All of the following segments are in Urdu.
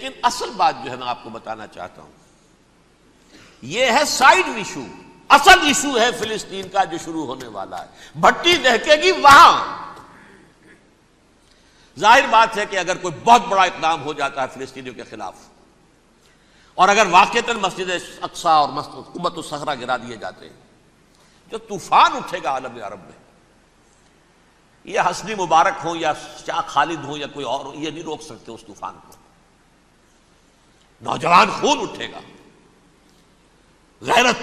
لیکن اصل بات جو ہے میں آپ کو بتانا چاہتا ہوں، یہ ہے سائیڈ ایشو. اصل ایشو ہے فلسطین کا جو شروع ہونے والا ہے. بھٹی دہکے گی وہاں. ظاہر بات ہے کہ اگر کوئی بہت بڑا اقدام ہو جاتا ہے فلسطینیوں کے خلاف، اور اگر واقعتاً مسجد اقصی اور قبۃ الصخرہ گرا دیے جاتے ہیں، جو طوفان اٹھے گا عالم عرب میں، یہ حسنی مبارک ہوں یا شاہ خالد ہوں یا کوئی اور ہوں، یہ نہیں روک سکتے اس طوفان کو. نوجوان خون اٹھے گا، غیرت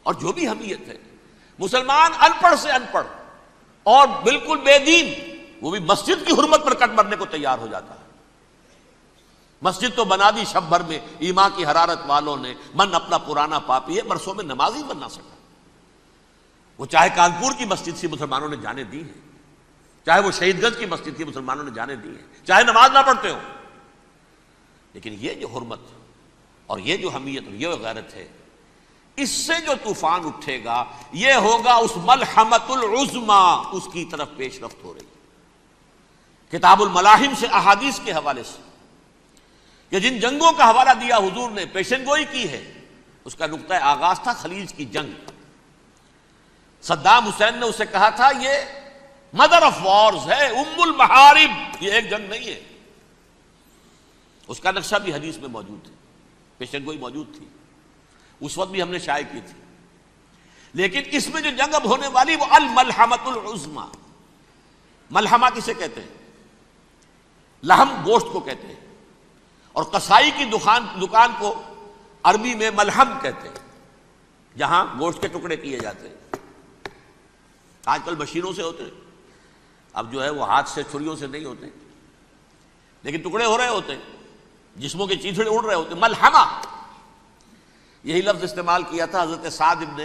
اور جو بھی حمیت ہے. مسلمان ان پڑھ سے ان پڑھ اور بالکل بے دین، وہ بھی مسجد کی حرمت پر کٹ مرنے کو تیار ہو جاتا ہے. مسجد تو بنا دی شب بھر میں ایمان کی حرارت والوں نے، من اپنا پرانا پاپی ہے، برسوں میں نماز ہی بن نہ سکا. وہ چاہے کانپور کی مسجد سے مسلمانوں نے جانے دی ہیں، چاہے وہ شہید گنج کی مسجد تھی مسلمانوں نے جانے دی ہیں، چاہے نماز نہ پڑھتے ہو. لیکن یہ جو حرمت اور یہ جو حمیت اور یہ غیرت ہے، اس سے جو طوفان اٹھے گا یہ ہوگا اس ملحمۃ العظما، اس کی طرف پیش رفت ہو رہی. کتاب الملاحم سے احادیث کے حوالے سے کہ جن جنگوں کا حوالہ دیا حضور نے، پیشن گوئی کی ہے، اس کا نقطہ آغاز تھا خلیج کی جنگ. صدام حسین نے اسے کہا تھا یہ مدر آف وارز ہے، ام المحارب، یہ ایک جنگ نہیں ہے. اس کا نقشہ بھی حدیث میں موجود ہے، پیشن گوئی موجود تھی، اس وقت بھی ہم نے شائع کی تھی. لیکن اس میں جو جنگ اب ہونے والی وہ الملحمۃ العظما. ملحمہ کسے کہتے ہیں؟ لحم گوشت کو کہتے ہیں، اور قصائی کی دکان کو عربی میں ملحم کہتے ہیں، جہاں گوشت کے ٹکڑے کیے جاتے ہیں. آج کل مشینوں سے ہوتے ہیں، اب جو ہے وہ ہاتھ سے چھریوں سے نہیں ہوتے، لیکن ٹکڑے ہو رہے ہوتے ہیں، جسموں کے چیتھڑے اڑ رہے ہوتے ہیں. ملحمہ یہی لفظ استعمال کیا تھا حضرت سعد ابن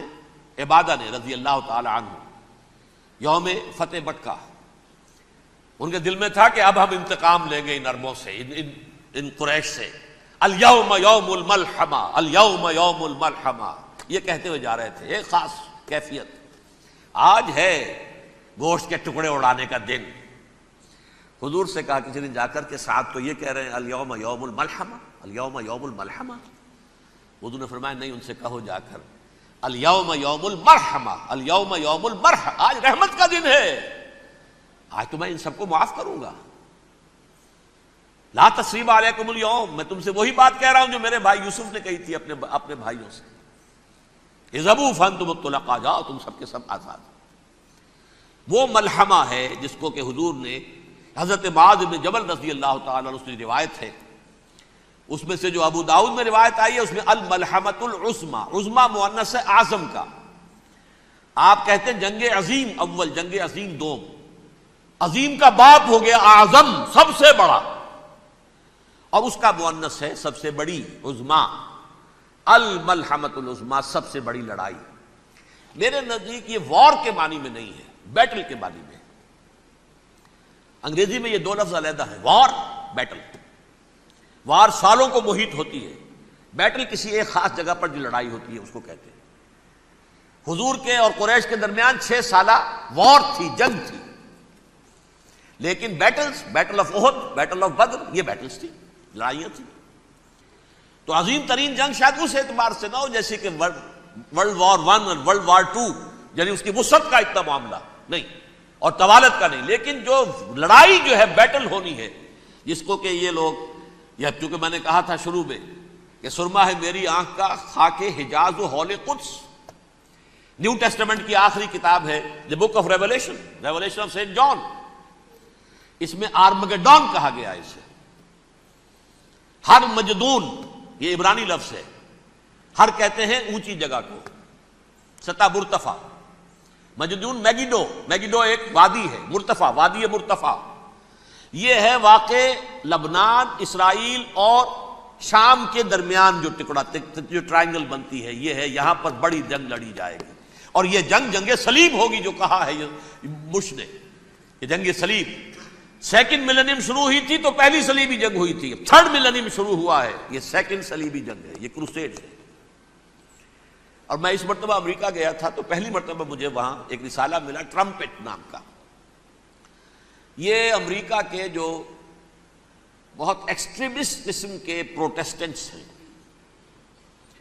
عبادہ نے رضی اللہ تعالی عنہ یوم فتح مکہ. ان کے دل میں تھا کہ اب ہم انتقام لیں گے ان عربوں سے، ان قریش سے. الیوم یوم الملحمہ، الیوم یوم الملحمہ، یہ کہتے ہوئے جا رہے تھے. ایک خاص کیفیت، آج ہے گوشت کے ٹکڑے اڑانے کا دن. حضور سے کہا کسی نے جا کر کے ساتھ تو یہ کہہ رہے ہیں الیوم یوم الملحمہ، الیوم یوم الملحمہ. حضور نے فرمایا نہیں، ان سے کہو جا کر الیوم یوم المرحمہ، الیوم یوم المرحمہ، آج رحمت کا دن ہے، آج تو میں ان سب کو معاف کروں گا. لا تثریب علیکم اليوم، میں تم سے وہی بات کہہ رہا ہوں جو میرے بھائی یوسف نے کہی تھی اپنے بھائیوں سے. اذهبوا فانتم الطلقاء، جاؤ تم سب کے سب آزاد. وہ ملحمہ ہے جس کو کہ حضور نے حضرت معاذ بن جبل رضی اللہ تعالیٰ عنہ سے روایت ہے، اس میں سے جو ابو داؤد میں روایت آئی ہے اس میں الملحمۃ العظما، عظما مؤنث ہے اعظم کا. آپ کہتے ہیں جنگ عظیم اول، جنگ عظیم دوم. عظیم کا باپ ہو گیا اعظم، سب سے بڑا، اور اس کا مؤنث ہے سب سے بڑی، عظما. الملحمۃ العظما، سب سے بڑی لڑائی. میرے نزدیک یہ وار کے معنی میں نہیں ہے، بیٹل کے معنی میں. انگریزی میں یہ دو لفظ علیحدہ ہیں، وار، بیٹل. وار سالوں کو محیط ہوتی ہے، بیٹل کسی ایک خاص جگہ پر جو لڑائی ہوتی ہے اس کو کہتے ہیں. حضور کے اور قریش کے درمیان 6 سالہ وار تھی، جنگ تھی. لیکن battles, battle of Uhud, battle of Badr, یہ بیٹلز تھی، لڑائیاں تھیں. تو عظیم ترین جنگ شاید اس اعتبار سے نہ ہو جیسے کہ ورلڈ وار 1 اور ورلڈ وار 2، یعنی اس کی وسعت کا اتنا معاملہ نہیں اور طوالت کا نہیں. لیکن جو لڑائی جو ہے بیٹل ہونی ہے، جس کو کہ یہ لوگ، یا چونکہ میں نے کہا تھا شروع میں کہ سرما ہے میری آنکھ کا خاک حجاز و ہول قدس. نیو ٹیسٹمنٹ کی آخری کتاب ہے the book of revelation, revelation of saint John. اس میں آرمگڈون کہا گیا ہے اسے. ہر مجدون، یہ عبرانی لفظ ہے. ہر کہتے ہیں اونچی جگہ کو، سطح مرتفع. مجدون میگیڈو، میگیڈو ایک وادی ہے، مرتفع، وادی مرتفع. یہ ہے واقع لبنان، اسرائیل اور شام کے درمیان جو ٹکڑا، جو ٹرائنگل بنتی ہے، یہ ہے. یہاں پر بڑی جنگ لڑی جائے گی، اور یہ جنگ جنگ صلیب ہوگی جو کہا ہے بش نے. یہ جنگ صلیب 2nd ملینیم شروع ہوئی تھی تو پہلی صلیبی جنگ ہوئی تھی. 3rd ملینیم شروع ہوا ہے، یہ 2nd صلیبی جنگ ہے، یہ کروسیڈ ہے. اور میں اس مرتبہ امریکہ گیا تھا تو پہلی مرتبہ مجھے وہاں ایک رسالہ ملا ٹرمپٹ نام کا. یہ امریکہ کے جو بہت ایکسٹریمسٹ قسم کے پروٹیسٹنٹس ہیں،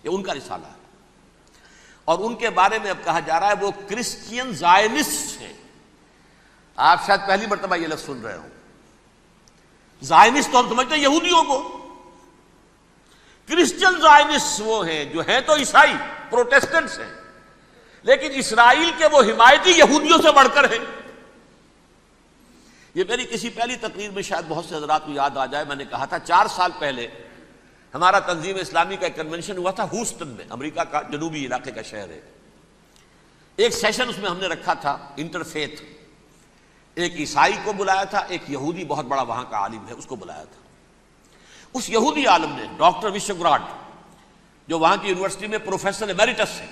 یہ ان کا رسالہ ہے، اور ان کے بارے میں اب کہا جا رہا ہے وہ کرسچین زائنسٹ ہیں۔ آپ شاید پہلی مرتبہ یہ لفظ سن رہے ہوں۔ زائنسٹ تو ہم سمجھتے ہیں یہودیوں کو، کرسچین زائنسٹ وہ ہیں جو ہیں تو عیسائی پروٹیسٹنٹس ہیں، لیکن اسرائیل کے وہ حمایتی یہودیوں سے بڑھ کر ہیں۔ یہ میری کسی پہلی تقریر میں شاید بہت سے حضرات کو یاد آ جائے، میں نے کہا تھا 4 سال پہلے ہمارا تنظیم اسلامی کا ایک کنونشن ہوا تھا ہیوسٹن میں، امریکہ کا جنوبی علاقے کا شہر ہے۔ ایک سیشن اس میں ہم نے رکھا تھا انٹرفیتھ، ایک عیسائی کو بلایا تھا، ایک یہودی بہت بڑا وہاں کا عالم ہے اس کو بلایا تھا۔ اس یہودی عالم نے ڈاکٹر وشوگراڈ، جو وہاں کی یونیورسٹی میں پروفیسر ایمیریٹس ہے،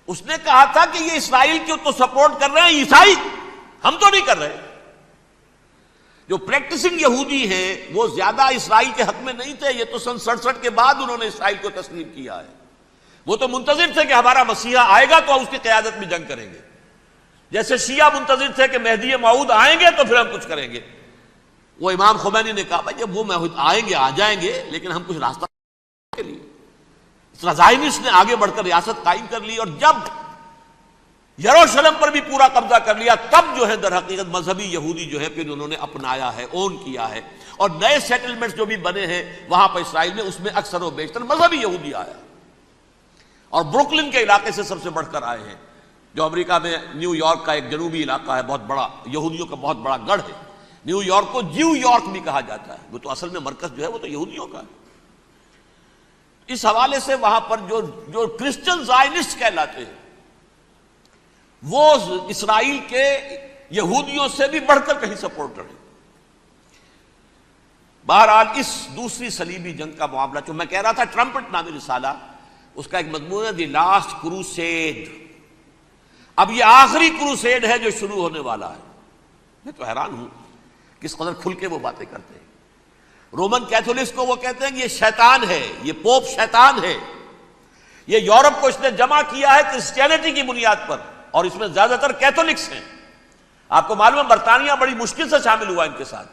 اس نے کہا تھا کہ یہ اسرائیل کو تو سپورٹ کر رہے ہیں عیسائی، ہم تو نہیں کر رہے۔ جو پریکٹسنگ یہودی ہیں وہ زیادہ اسرائیل کے حق میں نہیں تھے، یہ تو سن 67 کے بعد انہوں نے اسرائیل کو تسلیم کیا ہے۔ وہ تو منتظر تھے کہ ہمارا مسیحا آئے گا تو اس کی قیادت میں جنگ کریں گے، جیسے شیعہ منتظر تھے کہ مہدی موعود آئیں گے تو پھر ہم کچھ کریں گے۔ وہ امام خمینی نے کہا بھائی جب وہ آئیں گے آ جائیں گے، لیکن ہم کچھ راستہ کے لیے۔ زائنسٹ نے آگے بڑھ کر ریاست قائم کر لی، اور جب یروشلم پر بھی پورا قبضہ کر لیا تب جو ہے در حقیقت مذہبی یہودی جو ہے پھر انہوں نے اپنایا ہے، اون کیا ہے، اور نئے سیٹلمنٹس جو بھی بنے ہیں وہاں پر اسرائیل میں، اس میں اکثر و بیشتر مذہبی یہودی آیا، اور بروکلن کے علاقے سے سب سے بڑھ کر آئے ہیں، جو امریکہ میں نیو یارک کا ایک جنوبی علاقہ ہے، بہت بڑا یہودیوں کا بہت بڑا گڑھ ہے۔ نیو یارک کو جیو یارک بھی کہا جاتا ہے، وہ تو اصل میں مرکز جو ہے وہ تو یہودیوں کا ہے۔ اس حوالے سے وہاں پر جو کرسچن زائنسٹ کہلاتے ہیں وہ اسرائیل کے یہودیوں سے بھی بڑھ کر کہیں سپورٹر ہیں۔ بہرحال اس دوسری صلیبی جنگ کا معاملہ جو میں کہہ رہا تھا، ٹرمپٹ نامی رسالہ، اس کا ایک مضمون ہے دی لاسٹ کروسیڈ۔ اب یہ آخری کروسیڈ ہے جو شروع ہونے والا ہے۔ میں تو حیران ہوں کس قدر کھل کے وہ باتیں کرتے ہیں۔ رومن کیتھولکس کو وہ کہتے ہیں کہ یہ شیطان ہے، یہ پوپ شیطان ہے، یہ یورپ کو اس نے جمع کیا ہے کرسچینٹی کی بنیاد پر، اور اس میں زیادہ تر کیتھولکس ہیں۔ آپ کو معلوم ہے برطانیہ بڑی مشکل سے شامل ہوا ان کے ساتھ،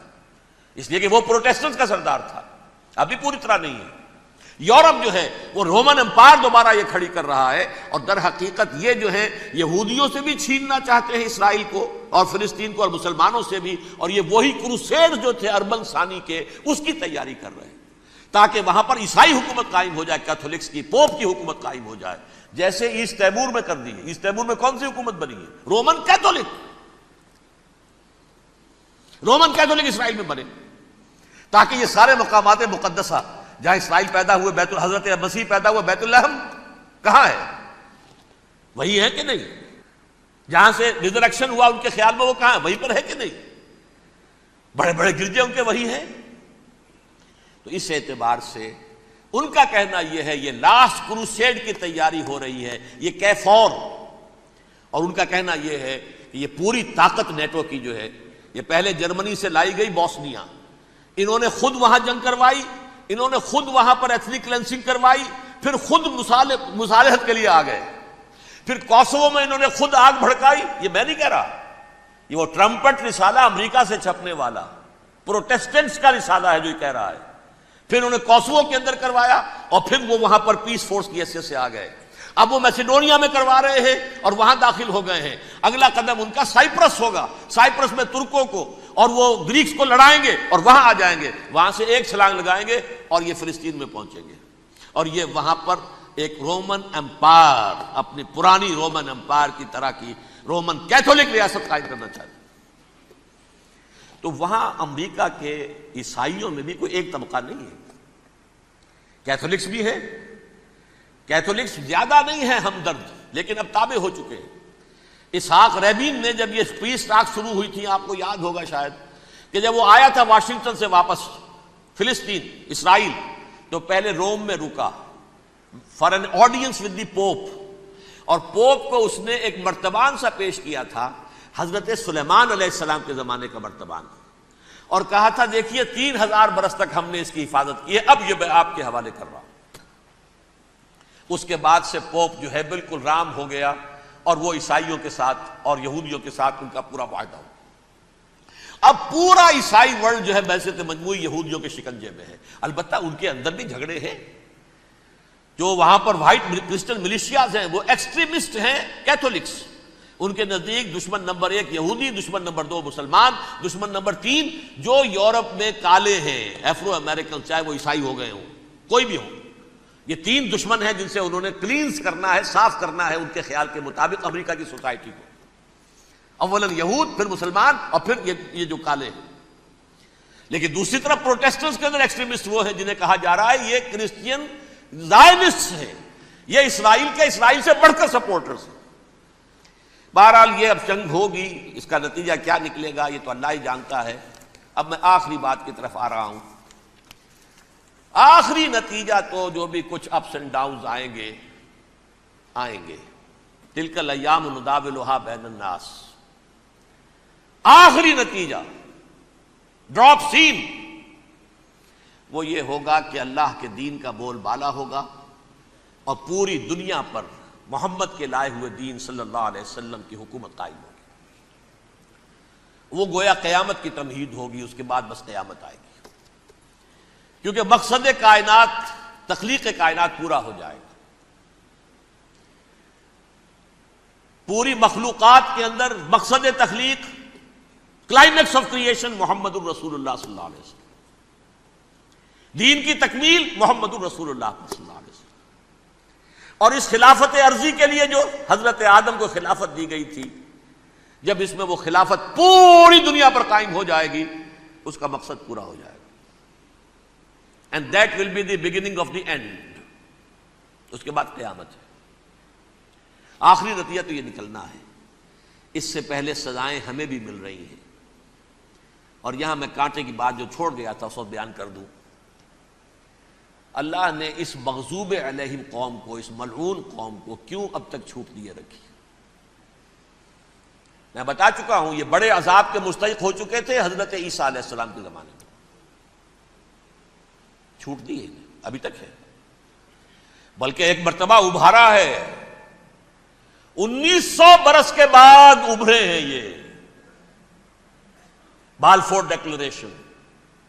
اس لیے کہ وہ پروٹیسٹنٹ کا سردار تھا، ابھی پوری طرح نہیں ہے۔ یورپ جو ہے وہ رومن امپائر دوبارہ یہ کھڑی کر رہا ہے، اور در حقیقت یہ جو ہے یہودیوں سے بھی چھیننا چاہتے ہیں اسرائیل کو اور فلسطین کو، اور مسلمانوں سے بھی، اور یہ وہی کروسیڈ جو تھے اربن ثانی کے، اس کی تیاری کر رہے ہیں تاکہ وہاں پر عیسائی حکومت قائم ہو جائے، کیتھولکس کی، پوپ کی حکومت قائم ہو جائے، جیسے ایسٹ تیمور میں کر دی ہے۔ ایسٹ تیمور میں کون سی حکومت بنی ہے؟ رومن کیتھولک اسرائیل میں بنے، تاکہ یہ سارے مقامات مقدسہ جہاں اسرائیل پیدا ہوئے، حضرت مسیح پیدا ہوئے، بیت الحم کہاں ہے؟ وہی ہے کہ نہیں؟ جہاں سے ریزریکشن ہوا ان کے خیال میں وہ کہاں ہے؟ وہیں پر ہے کہ نہیں؟ بڑے بڑے گرجے ان کے وہی ہیں۔ تو اس اعتبار سے ان کا کہنا یہ ہے یہ لاسٹ کروسیڈ کی تیاری ہو رہی ہے، یہ کیفور، اور ان کا کہنا یہ ہے کہ یہ پوری طاقت نیٹو کی جو ہے، یہ پہلے جرمنی سے لائی گئی بوسنیا، انہوں نے خود وہاں جنگ کروائی، انہوں نے خود وہاں پر ایتھنک کلینسنگ کروائی، پھر خود مصالحت کے لیے آ گئے، پھر کوسوو میں انہوں نے خود آگ بھڑکائی۔ یہ میں نہیں کہہ رہا، یہ وہ ٹرمپٹ رسالہ امریکہ سے چھپنے والا پروٹیسٹنٹس کا رسالہ ہے جو یہ کہہ رہا ہے۔ پھر انہوں نے کوسوو کے اندر کروایا، اور پھر وہ وہاں پر پیس فورس کی حیثیت سے آ گئے۔ اب وہ میسیڈونیا میں کروا رہے ہیں اور وہاں داخل ہو گئے ہیں۔ اگلا قدم ان کا سائپرس ہوگا، سائپرس میں ترکوں کو اور وہ گریکس کو لڑائیں گے اور وہاں آ جائیں گے، وہاں سے ایک چھلانگ لگائیں گے اور یہ فلسطین میں پہنچیں گے، اور یہ وہاں پر ایک رومن امپائر، اپنی پرانی رومن امپائر کی طرح کی رومن کیتھولک ریاست قائم کرنا چاہتے ہیں۔ تو وہاں امریکہ کے عیسائیوں میں بھی کوئی ایک طبقہ نہیں ہے، کیتھولکس بھی ہے، کیتھولکس زیادہ نہیں ہے ہمدرد، لیکن اب تابع ہو چکے ہیں۔ اسحاق ریبین نے جب یہ پیس ٹاک شروع ہوئی تھی، آپ کو یاد ہوگا شاید کہ جب وہ آیا تھا واشنگٹن سے واپس فلسطین اسرائیل، تو پہلے روم میں رکا for an audience with the pope, اور پوپ کو اس نے ایک مرتبان سا پیش کیا تھا، حضرت سلیمان علیہ السلام کے زمانے کا مرتبان، اور کہا تھا دیکھیے 3000 برس تک ہم نے اس کی حفاظت کی ہے، اب یہ میں آپ کے حوالے کر رہا ہوں۔ اس کے بعد سے پوپ جو ہے بالکل رام ہو گیا، اور وہ عیسائیوں کے ساتھ اور یہودیوں کے ساتھ ان کا پورا معاہدہ ہو۔ اب پورا عیسائی ورلڈ جو ہے بعثت مجموعی یہودیوں کے شکنجے میں ہے. البتہ ان کے اندر بھی جھگڑے ہیں. جو وہاں پر وائٹ کرسچن ملیشیاز ہیں وہ ایکسٹریمسٹ ہیں کیتھولکس. ان کے نزدیک دشمن نمبر 1 یہودی، دشمن نمبر 2 مسلمان، دشمن نمبر 3 جو یورپ میں کالے ہیں، ایفرو امریکن، چاہے وہ عیسائی ہو گئے ہوں، کوئی بھی ہو. یہ 3 دشمن ہیں جن سے انہوں نے کلینز کرنا ہے، صاف کرنا ہے ان کے خیال کے مطابق امریکہ کی سوسائٹی کو. اولاً یہود، پھر مسلمان، اور پھر یہ جو کالے ہیں. لیکن دوسری طرف پروٹیسٹنٹس کے اندر ایکسٹریمسٹ وہ ہیں جنہیں کہا جا رہا ہے یہ کرسچین زائنسٹ ہیں، یہ اسرائیل سے بڑھ کر سپورٹرز ہیں. بہرحال یہ اب جنگ ہوگی، اس کا نتیجہ کیا نکلے گا یہ تو اللہ ہی جانتا ہے. اب میں آخری بات کی طرف آ رہا ہوں. آخری نتیجہ تو جو بھی کچھ اپس اینڈ ڈاؤنز آئیں گے. تلک الایام نداولھا بین الناس. آخری نتیجہ ڈراپ سین وہ یہ ہوگا کہ اللہ کے دین کا بول بالا ہوگا اور پوری دنیا پر محمد کے لائے ہوئے دین صلی اللہ علیہ وسلم کی حکومت قائم ہوگی. وہ گویا قیامت کی تمہید ہوگی، اس کے بعد بس قیامت آئے گی. کیونکہ مقصد کائنات، تخلیق کائنات پورا ہو جائے گا. پوری مخلوقات کے اندر مقصد تخلیق، کلائمیکس آف کریشن محمد الرسول اللہ صلی اللہ علیہ وسلم. دین کی تکمیل محمد الرسول اللہ صلی اللہ علیہ وسلم. اور اس خلافت عرضی کے لیے جو حضرت آدم کو خلافت دی گئی تھی، جب اس میں وہ خلافت پوری دنیا پر قائم ہو جائے گی اس کا مقصد پورا ہو جائے گا. And that will be the beginning of the end. اس کے بعد قیامت ہے. آخری نتیجہ تو یہ نکلنا ہے. اس سے پہلے سزائیں ہمیں بھی مل رہی ہیں. اور یہاں میں کانٹے کی بات جو چھوڑ گیا تھا اس وقت بیان کر دوں. اللہ نے اس مغضوب علیہم قوم کو، اس ملعون قوم کو کیوں اب تک چھوٹ دیے رکھی؟ میں بتا چکا ہوں یہ بڑے عذاب کے مستحق ہو چکے تھے حضرت عیسیٰ علیہ السلام کے زمانے میں. چھوٹ دی ہے، ابھی تک ہے. بلکہ ایک مرتبہ ابھارا ہے. 1900 برس کے بعد ابھرے ہیں یہ. بالفور ڈیکلریشن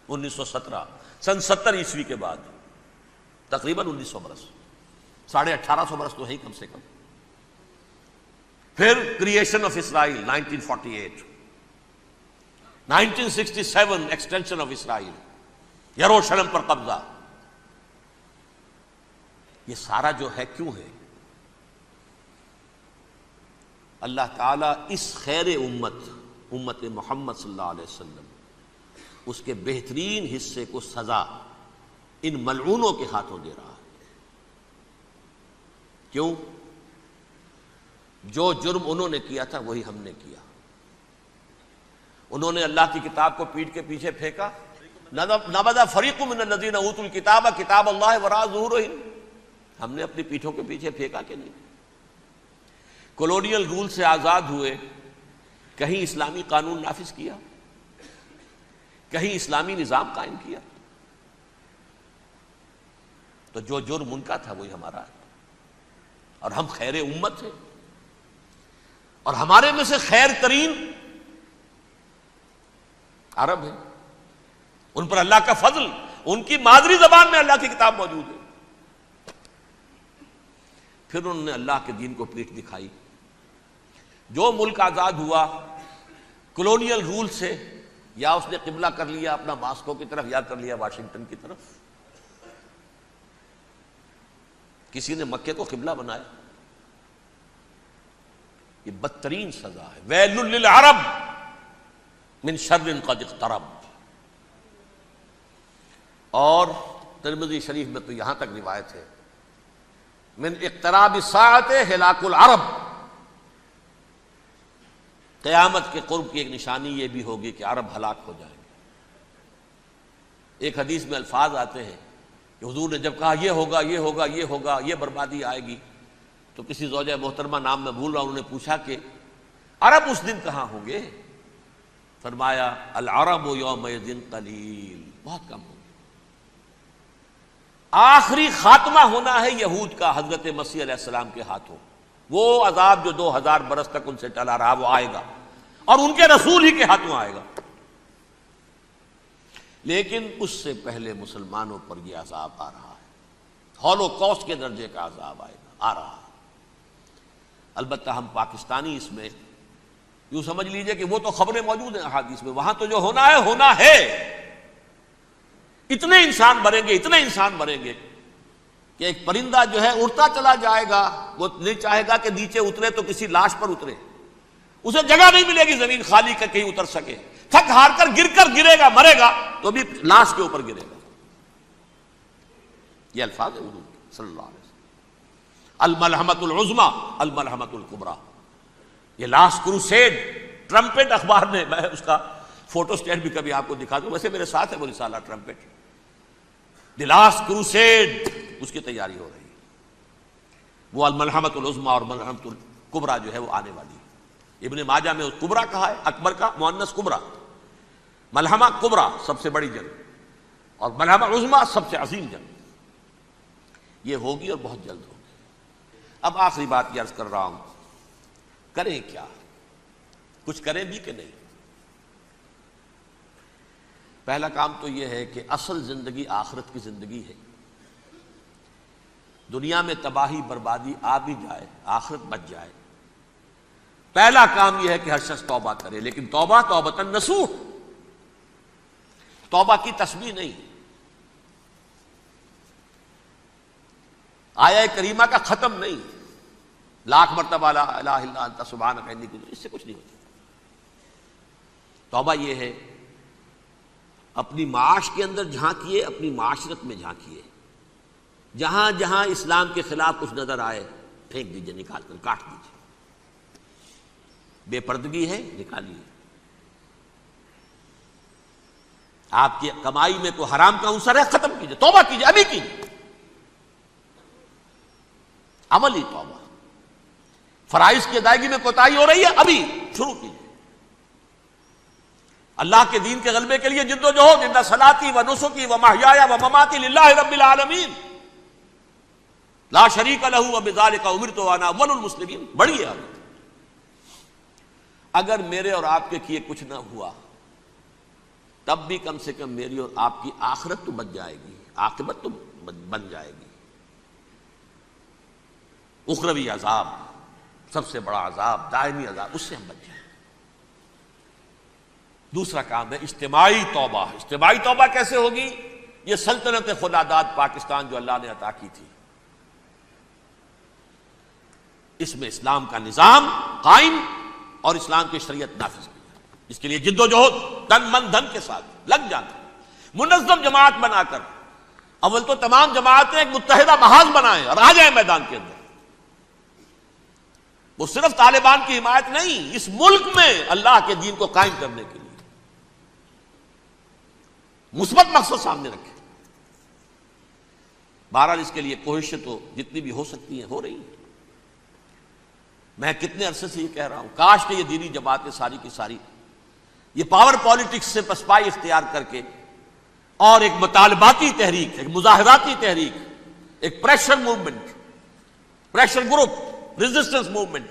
1917، سن 70 عیسوی کے بعد، تقریباً 1900 برس، 1850 برس تو ہے کم سے کم. پھر creation of Israel 1948، 1967 extension of Israel, یروشلم پر قبضہ. یہ سارا جو ہے کیوں ہے؟ اللہ تعالیٰ اس خیر امت محمد صلی اللہ علیہ وسلم، اس کے بہترین حصے کو سزا ان ملعونوں کے ہاتھوں دے رہا ہے. کیوں؟ جو جرم انہوں نے کیا تھا وہی ہم نے کیا. انہوں نے اللہ کی کتاب کو پیٹھ کے پیچھے پھینکا. نبذ فریق من الذین اوتوا الکتاب کتاب اللہ وراء ظہورہم. ہم نے اپنی پیٹھوں کے پیچھے پھینکا کہ نہیں؟ کولونیل رول سے آزاد ہوئے، کہیں اسلامی قانون نافذ کیا، کہیں اسلامی نظام قائم کیا. تو جو جرم ان کا تھا وہی ہمارا ہے. اور ہم خیر امت ہیں، اور ہمارے میں سے خیر ترین عرب ہیں. ان پر اللہ کا فضل، ان کی مادری زبان میں اللہ کی کتاب موجود ہے. پھر انہوں نے اللہ کے دین کو پیٹھ دکھائی. جو ملک آزاد ہوا کولونیل رول سے، یا اس نے قبلہ کر لیا اپنا ماسکو کی طرف، یا کر لیا واشنگٹن کی طرف. کسی نے مکے کو قبلہ بنایا. یہ بدترین سزا ہے. ویل للعرب من شر قد اقترب. اور ترمذی شریف میں تو یہاں تک روایت ہے، من اقتراب الساعۃ ہلاک العرب. قیامت کے قرب کی ایک نشانی یہ بھی ہوگی کہ عرب ہلاک ہو جائیں گے. ایک حدیث میں الفاظ آتے ہیں کہ حضور نے جب کہا یہ ہوگا یہ ہوگا یہ ہوگا، یہ بربادی آئے گی، تو کسی زوجہ محترمہ نام میں بھول رہا ہوں، انہوں نے پوچھا کہ عرب اس دن کہاں ہوں گے؟ فرمایا العرب یومئذ قلیل، بہت کم ہوں گے. آخری خاتمہ ہونا ہے یہود کا حضرت مسیح علیہ السلام کے ہاتھوں. وہ عذاب جو 2000 برس تک ان سے ٹلا رہا وہ آئے گا، اور ان کے رسول ہی کے ہاتھوں آئے گا. لیکن اس سے پہلے مسلمانوں پر یہ عذاب آ رہا ہے، ہولوکاسٹ کے درجے کا عذاب آ رہا ہے۔ البتہ ہم پاکستانی اس میں یوں سمجھ لیجئے کہ وہ تو خبریں موجود ہیں احادیث میں، وہاں تو جو ہونا ہے، اتنے انسان مریں گے کہ ایک پرندہ جو ہے اڑتا چلا جائے گا، وہ نہیں چاہے گا کہ نیچے اترے تو کسی لاش پر اترے، اسے جگہ نہیں ملے گی زمین خالی کر کہیں اتر سکے، تھک ہار کر گرے گا، مرے گا تو بھی لاش کے اوپر گرے گا۔ یہ الفاظ ہے حضور صلی اللہ علیہ وسلم، الملحمۃ العظمیٰ الملحمۃ الکبریٰ، یہ لاسٹ کروسیڈ ٹرمپٹ اخبار نے، میں اس کا فوٹو اسٹیٹ بھی کبھی آپ کو دکھا دوں، ویسے میرے ساتھ ہے وہ رسالہ ٹرمپٹ، دی لاسٹ کروسیڈ، اس کی تیاری ہو رہی ہے۔ وہ الملحمۃ العظمیٰ اور ملحمۃ الکبریٰ جو ہے وہ آنے والی ہے۔ ابن ماجہ میں اس کبریٰ کہا ہے، اکبر کا مؤنث کبریٰ، ملحمہ کبریٰ سب سے بڑی جنگ، اور ملحمہ عظمیٰ سب سے عظیم جنگ، یہ ہوگی اور بہت جلد ہوگی۔ اب آخری بات یہ عرض کر رہا ہوں، کریں کیا؟ کچھ کریں بھی کہ نہیں؟ پہلا کام تو یہ ہے کہ اصل زندگی آخرت کی زندگی ہے۔ دنیا میں تباہی بربادی آ بھی جائے، آخرت بچ جائے، پہلا کام یہ ہے کہ ہر شخص توبہ کرے، لیکن توبہ توبۃ نصوح، توبہ کی تسبیح نہیں، آیہ کریمہ کا ختم نہیں، لاکھ مرتبہ لا الہ الا انت سبحانک انی کنت، اس سے کچھ نہیں ہوتا۔ توبہ یہ ہے اپنی معاش کے اندر جھانکیے، اپنی معاشرت میں جھانکیے، جہاں جہاں اسلام کے خلاف کچھ نظر آئے پھینک دیجئے، نکال کر کاٹ دیجئے، بے پردگی ہے نکالیے، آپ کی کمائی میں کوئی حرام کا عنصر ہے ختم کیجئے، توبہ کیجئے، ابھی کیجئے، عملی توبہ۔ فرائض کی ادائیگی میں کوتاہی ہو رہی ہے، ابھی شروع کیجئے، اللہ کے دین کے غلبے کے لیے جد و جہد، ان صلاتی و نسکی و محیایا و مماتی للہ رب العالمین لا شریک لہ وبذالک امرت وانا اول المسلمین، بڑی ہے۔ اگر میرے اور آپ کے کیے کچھ نہ ہوا تب بھی کم سے کم میری اور آپ کی آخرت تو بچ جائے گی، عاقبت تو بن جائے گی۔ اخروی عذاب، سب سے بڑا عذاب، دائمی عذاب، اس سے ہم بچ جائیں۔ دوسرا کام ہے اجتماعی توبہ۔ اجتماعی توبہ کیسے ہوگی؟ یہ سلطنت خداداد پاکستان جو اللہ نے عطا کی تھی، اس میں اسلام کا نظام قائم اور اسلام کی شریعت نافذ کی جائے، اس کے لیے جد و جہد تن من دھن کے ساتھ لگ جانا، منظم جماعت بنا کر، اول تو تمام جماعتیں ایک متحدہ محاذ بنائیں اور آ جائیں میدان کے اندر۔ وہ صرف طالبان کی حمایت نہیں، اس ملک میں اللہ کے دین کو قائم کرنے کے لیے مثبت مقصد سامنے رکھے۔ بہرحال اس کے لیے کوششیں تو جتنی بھی ہو سکتی ہیں ہو رہی ہیں۔ میں کتنے عرصے سے یہ کہہ رہا ہوں، کاش کہ یہ دینی جماعتیں ساری کی ساری یہ پاور پالیٹکس سے پسپائی اختیار کر کے اور ایک مطالباتی تحریک، ایک مظاہراتی تحریک، ایک pressure movement, pressure group, resistance movement,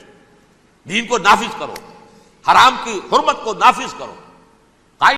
دین کو نافذ کرو، حرام کی حرمت کو نافذ کرو،